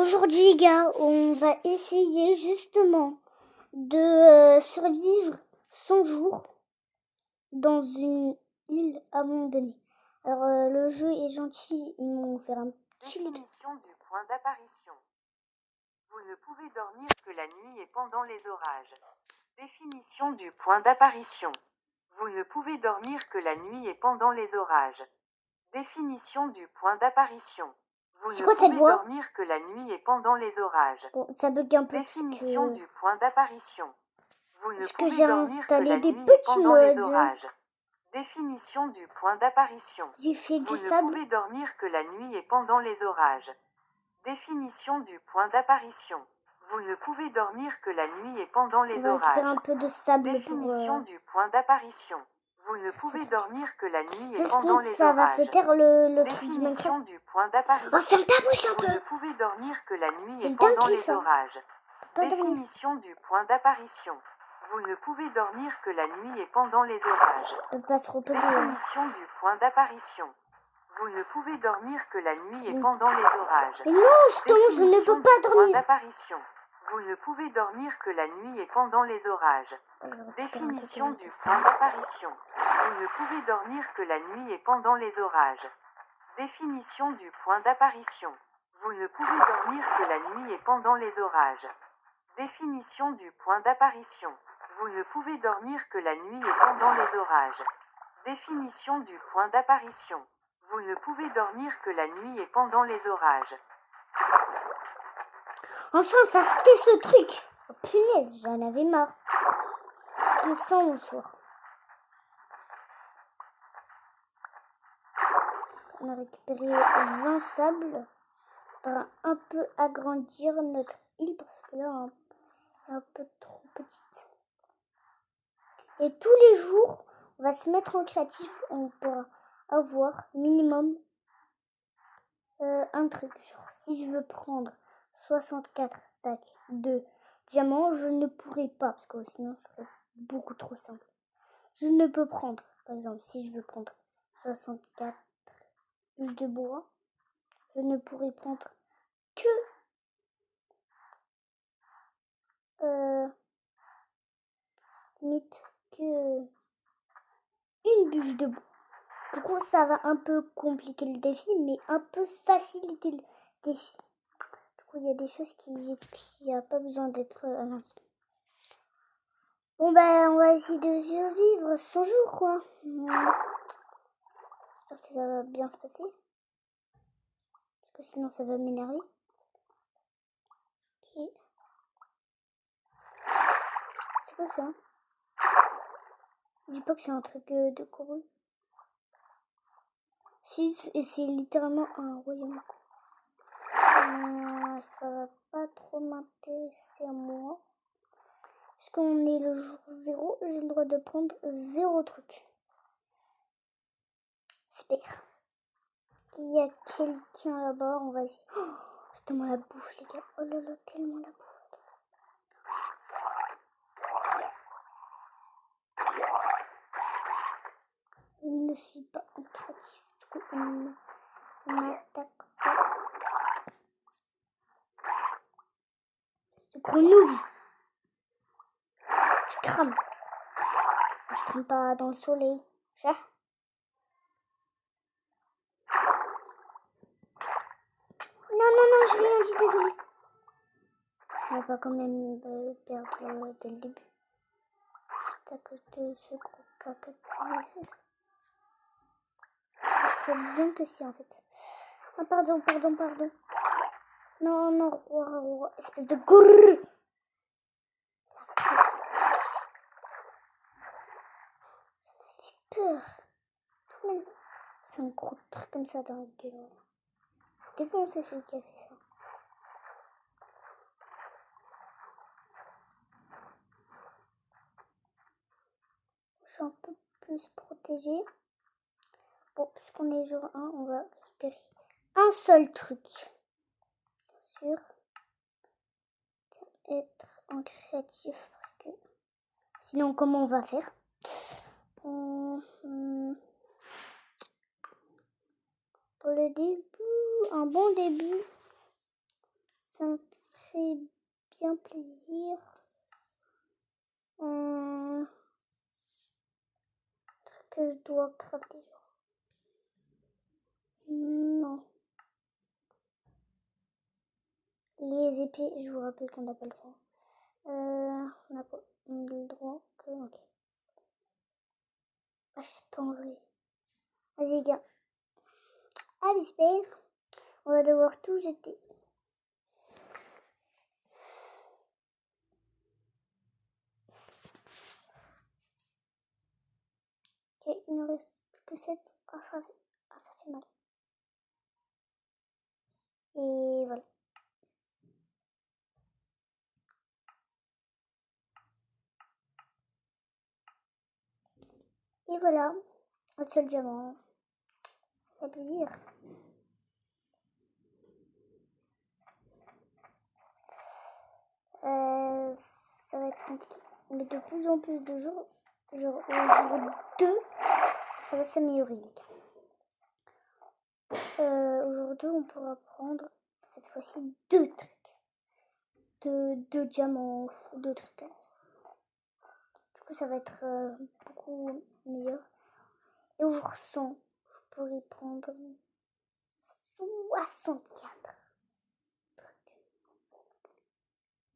Aujourd'hui, les gars, on va essayer justement de survivre 100 jours dans une île abandonnée. Alors, le jeu est gentil, ils m'ont fait un petit... Définition du point d'apparition. Vous ne pouvez dormir que la nuit et pendant les orages. Définition du point d'apparition. Vous ne pouvez dormir que la nuit et pendant les orages. Définition du point d'apparition. Vous C'est ne quoi cette pouvez voix? dormir que la nuit et pendant les orages. Bon, ça bug un peu Définition parce du point d'apparition. Vous ne que pouvez j'ai dormir que installé la des nuit et petits pendant les mods. orages. Définition du point d'apparition. J'ai fait Vous du ne sable. pouvez dormir que la nuit et pendant les orages. Définition du point d'apparition. Vous ne pouvez dormir que la nuit et pendant On les va récupérer orages. un peu de sable Définition pour... du point d'apparition. Vous ne pouvez dormir que la nuit et Juste pendant quand les ça va se orages. taire le truc du Minecraft. Définition du point Oh, d'apparition. ferme ta bouche un Vous ne peu. pouvez dormir que la nuit C'est et une pendant dinguerie, les ça. orages. Pas dormir. Définition du point d'apparition. Vous ne pouvez dormir que la nuit et pendant les orages. On peut pas se reposer. Définition du point d'apparition. Vous ne pouvez dormir que la nuit et C'est- pendant les orages. Mais non, justement, je ne Définition peux pas du point dormir. d'apparition. Vous ne pouvez dormir que la nuit et pendant les orages. Je vais récupérer un peu Définition de du ça. point d'apparition. Vous ne pouvez dormir que la nuit et pendant les orages. Définition du point d'apparition. Vous ne pouvez dormir que la nuit et pendant les orages. Définition du point d'apparition. Vous ne pouvez dormir que la nuit et pendant les orages. Définition du point d'apparition. Vous ne pouvez dormir que la nuit et pendant les orages. Enfin, ça c'était ce truc. Oh, punaise, j'en avais marre. On sent au soir. On a récupéré 20 sables pour un peu agrandir notre île parce que là, elle est un peu trop petite. Et tous les jours, on va se mettre en créatif. On pourra avoir minimum un truc. Genre, si je veux prendre 64 stacks de diamants, je ne pourrai pas parce que sinon ce serait beaucoup trop simple. Je ne peux prendre, par exemple, si je veux prendre 64 bûches de bois, je ne pourrai prendre que limite que une bûche de bois. Du coup, ça va un peu compliquer le défi, mais un peu faciliter le défi. Du coup, il y a des choses qui a pas besoin d'être à l'infini. Bon, ben, on va essayer de survivre 100 jours, quoi. J'espère que ça va bien se passer. Parce que sinon, ça va m'énerver. Ok. C'est quoi ça? Je dis pas que c'est un truc de courroux. Si, c'est littéralement un royaume. Ça va pas trop m'intéresser à moi. Puisqu'on est le jour 0, j'ai le droit de prendre 0 truc. Super. Il y a quelqu'un là-bas, on va essayer. Oh, c'est tellement la bouffe, les gars. Oh là là, tellement la bouffe. Je ne suis pas en créatif. Du coup, on m'attaque pas. Ce gros noob. Tu crames. Je crame pas dans le soleil. Ça. Non, j'ai rien dit, désolé. On va pas quand même perdre dès le début. Juste à cause de ce gros caca. Je crois bien que si, en fait. Ah, pardon. Non, roi, espèce de gourr. Ça m'a fait peur. C'est un gros truc comme ça dans la gueule. Défoncez celui qui a fait ça. Je suis un peu plus protégée. Bon, puisqu'on est jour 1, on va récupérer un seul truc. Bien sûr. Être en créatif parce que sinon comment on va faire? Pour le début, un bon début, Ça me ferait bien plaisir. Truc que je dois crafter. Non. Les épées, je vous rappelle qu'on n'a pas le droit. On n'a pas le droit que... Ok. Ah, je sais pas en vrai. Vas-y, gars. Ah, j'espère. On va devoir tout jeter. Ok, il ne reste plus que 7. Ah, ça fait mal. Et voilà. Et voilà. Un seul diamant. Ça fait plaisir. Ça va être compliqué. Mais de plus en plus de jours, genre au jour 2, ça va s'améliorer, les gars. Au jour 2, on pourra prendre cette fois-ci 2 trucs. Deux diamants ou 2 trucs. Du coup, ça va être beaucoup meilleur. Et au jour 100, je pourrais prendre 64 trucs.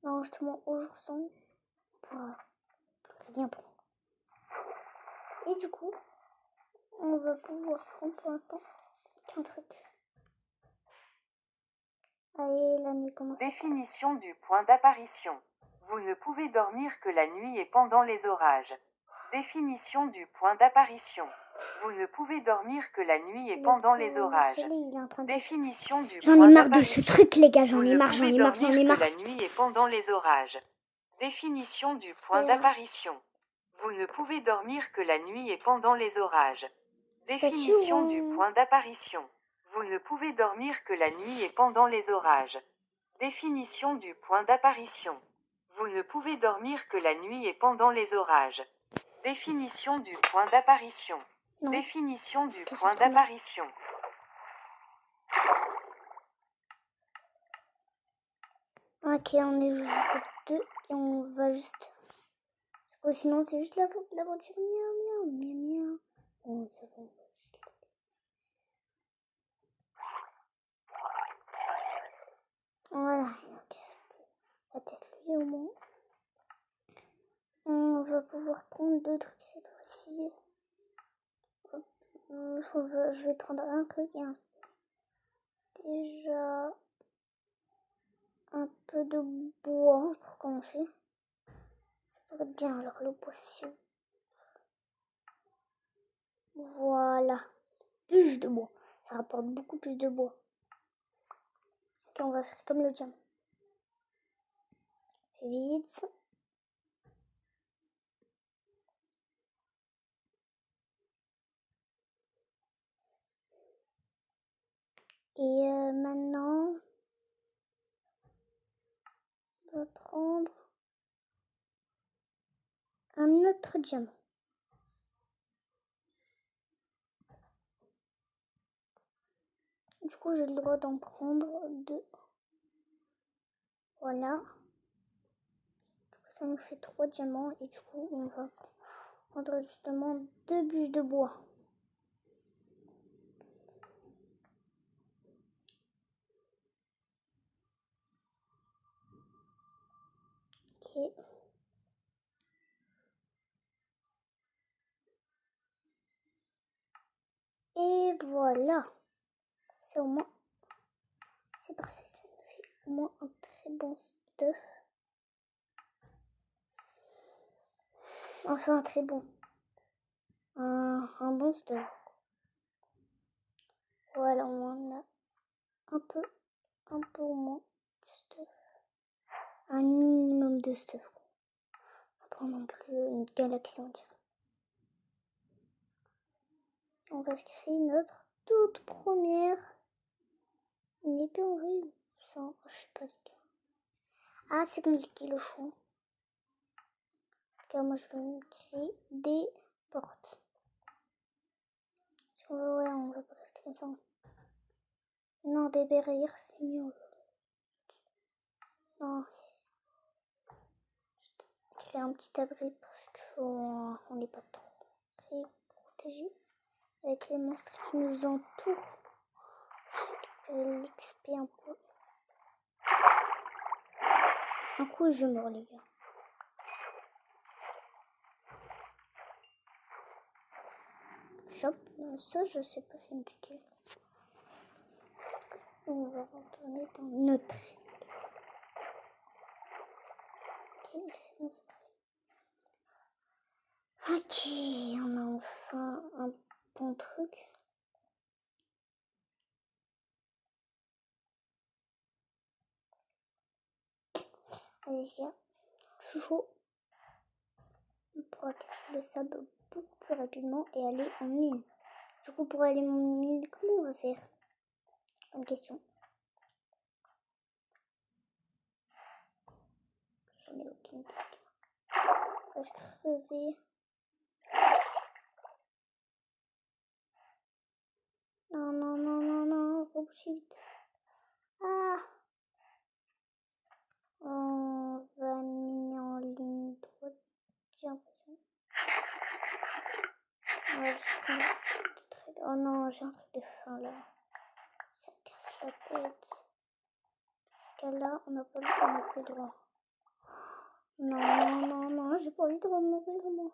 Non, justement, au jour 100, on pourra rien prendre. Et du coup, on va pouvoir prendre pour l'instant qu'un truc. Allez, la nuit commence. Définition du point d'apparition. Vous ne pouvez dormir que la nuit et pendant les orages. Définition du point d'apparition. Vous ne pouvez dormir que la nuit et pendant les orages. Définition du J'en ai marre de ce truc, les gars. J'en ai marre. Vous ne pouvez dormir que la nuit et pendant les orages. Définition du point d'apparition. Vous ne pouvez dormir que la nuit et pendant les orages. Définition du point d'apparition. Vous ne pouvez dormir que la nuit et pendant les orages. Définition du point d'apparition. Vous ne pouvez dormir que la nuit et pendant les orages. Définition du point d'apparition. Définition du point d'apparition. Ok, on est jour 2 et on va juste... Parce que sinon, c'est juste la faute de l'aventure. Miaou, miaou, miaou, miaou. Bon, c'est bon. Voilà. La tête, lui, au moins. On va pouvoir prendre 2 trucs cette fois-ci. Je vais prendre un truc et un... Déjà... un peu de bois pour commencer. Ça pourrait être bien, alors le poisson. Voilà. Plus de bois. Ça rapporte beaucoup plus de bois. Ok, on va faire comme le diamant. Vite. Et maintenant, on va prendre un autre diamant. Du coup, j'ai le droit d'en prendre 2. Voilà. Ça nous fait 3 diamants. Et du coup, on va prendre justement 2 bûches de bois. Ok. Et voilà. C'est au moins... c'est parfait. Ça nous fait au moins un très bon stuff. Enfin, très bon. Un bon stuff. Voilà, on a un peu au moins de stuff. Un minimum de stuff. Pas non plus une galaxie entière. On va se créer notre toute première. Une épée en vrai, ça, je sais pas les gars. Ah, c'est compliqué le choix. Car moi je vais me créer des portes. Ouais, on va pas rester comme ça. Non, des barrières, c'est mieux. Non. Je vais créer un petit abri parce qu'on n'est pas trop très protégé. Avec les monstres qui nous entourent. Je vais l'XP un peu. Un coup et je meurs les gars. Shop, ça je sais pas si c'est utile. On va retourner dans notre île. Ok, c'est bon, c'est parti. Ok, on a enfin un bon truc. Allez, les gars, je suis chaud. On pourra casser le sable beaucoup plus rapidement et aller en ligne. Du coup, pour aller en ligne, comment on va faire? Bonne question. J'en ai aucune idée. Je vais crever. Non, non, non, non, non, faut bouger vite. Ah! On va miner en ligne droite, j'ai l'impression. Ouais, oh non, j'ai un truc de fin là. Ça casse la tête. Jusqu'à là, on n'a plus le droit. Non, non, non, non, j'ai pas envie de mourir moi.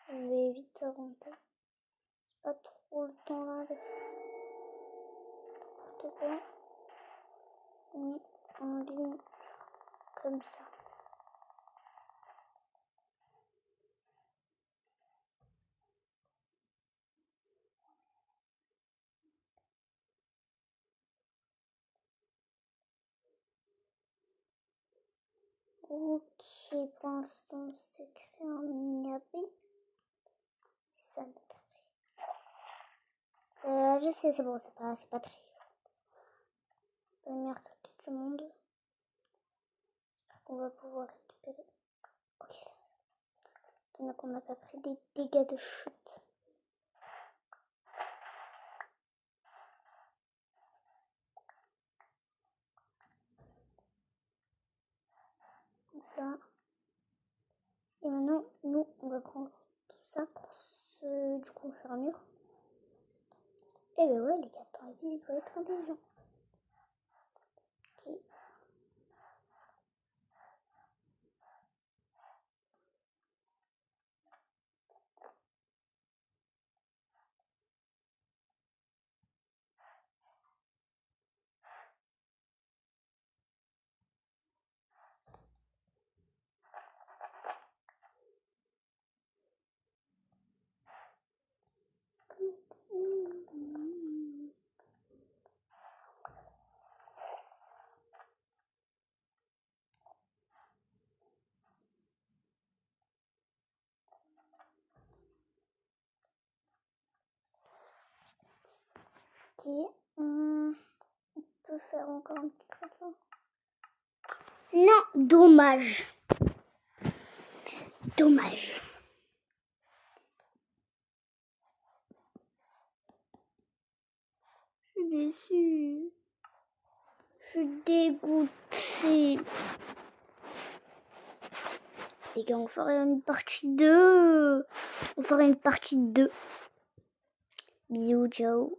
Je vais vite remonter. C'est pas trop le temps là avec n'importe quoi. Mais en ligne comme ça. Ok, pour l'instant, c'est créé un mini-abri. Ça m'aide. Je sais, c'est bon, c'est pas très. La meilleure cricket du monde. J'espère qu'on va pouvoir récupérer. Ok, ça va. Donc on n'a pas pris des dégâts de chute. Donc là. Et maintenant, nous, on va prendre tout ça pour du coup faire un mur. Et ben ouais, les gars, dans la vie, il faut être intelligent. Ok. Ok. On peut faire encore un petit truc là. Non, dommage. Dommage. Je suis déçue. Je suis dégoûtée. Les gars, on ferait une partie 2. On ferait une partie 2. Bisous, ciao.